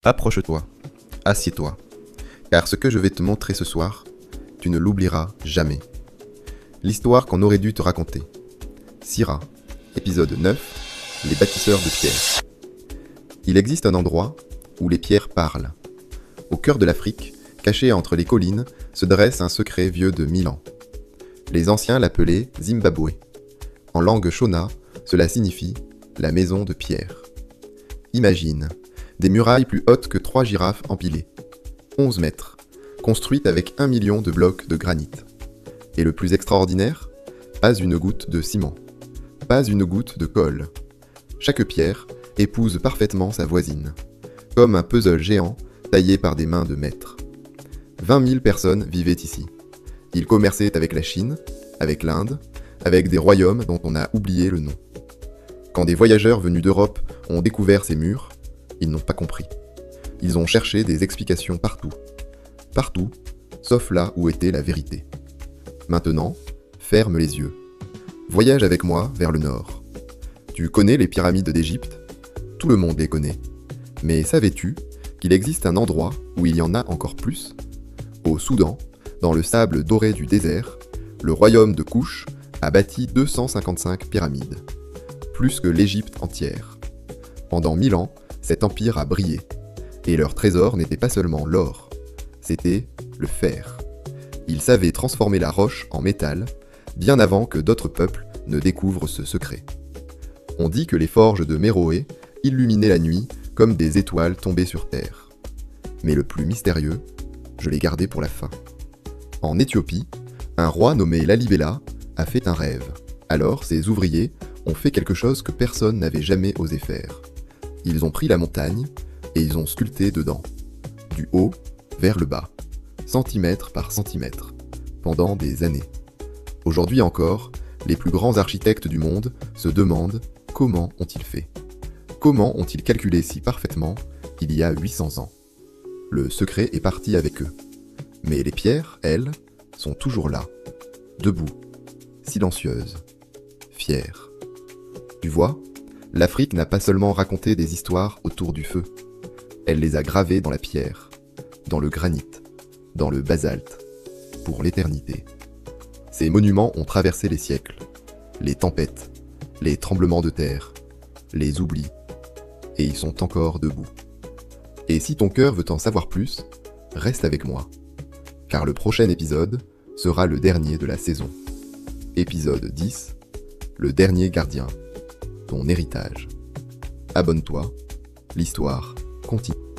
Approche-toi, assieds-toi, car ce que je vais te montrer ce soir, tu ne l'oublieras jamais. L'histoire qu'on aurait dû te raconter. Sira, épisode 9, les bâtisseurs de pierre. Il existe un endroit où les pierres parlent. Au cœur de l'Afrique, caché entre les collines, se dresse un secret vieux de 1000 ans. Les anciens l'appelaient Zimbabwe. En langue shona, cela signifie la maison de pierre. Imagine, des murailles plus hautes que 3 girafes empilées, 11 mètres, construites avec 1 million de blocs de granit. Et le plus extraordinaire, pas une goutte de ciment, pas une goutte de colle. Chaque pierre épouse parfaitement sa voisine, comme un puzzle géant taillé par des mains de maîtres. 20 000 personnes vivaient ici. Ils commerçaient avec la Chine, avec l'Inde, avec des royaumes dont on a oublié le nom. Quand des voyageurs venus d'Europe ont découvert ces murs, ils n'ont pas compris. Ils ont cherché des explications partout. Partout, sauf là où était la vérité. Maintenant, ferme les yeux. Voyage avec moi vers le nord. Tu connais les pyramides d'Égypte ? Tout le monde les connaît. Mais savais-tu qu'il existe un endroit où il y en a encore plus ? Au Soudan, dans le sable doré du désert, le royaume de Kouch a bâti 255 pyramides. Plus que l'Égypte entière. Pendant 1000 ans, cet empire a brillé. Et leur trésor n'était pas seulement l'or, c'était le fer. Ils savaient transformer la roche en métal, bien avant que d'autres peuples ne découvrent ce secret. On dit que les forges de Méroé illuminaient la nuit comme des étoiles tombées sur terre. Mais le plus mystérieux, je l'ai gardé pour la fin. En Éthiopie, un roi nommé Lalibela a fait un rêve. Alors ses ouvriers ont fait quelque chose que personne n'avait jamais osé faire. Ils ont pris la montagne et ils ont sculpté dedans, du haut vers le bas, centimètre par centimètre, pendant des années. Aujourd'hui encore, les plus grands architectes du monde se demandent comment ont-ils fait. Comment ont-ils calculé si parfaitement il y a 800 ans. Le secret est parti avec eux. Mais les pierres, elles, sont toujours là, debout, silencieuses, fières. Tu vois ? L'Afrique n'a pas seulement raconté des histoires autour du feu, elle les a gravées dans la pierre, dans le granit, dans le basalte, pour l'éternité. Ces monuments ont traversé les siècles, les tempêtes, les tremblements de terre, les oublis, et ils sont encore debout. Et si ton cœur veut en savoir plus, reste avec moi, car le prochain épisode sera le dernier de la saison. Épisode 10, le dernier gardien. Ton héritage. Abonne-toi, l'histoire continue.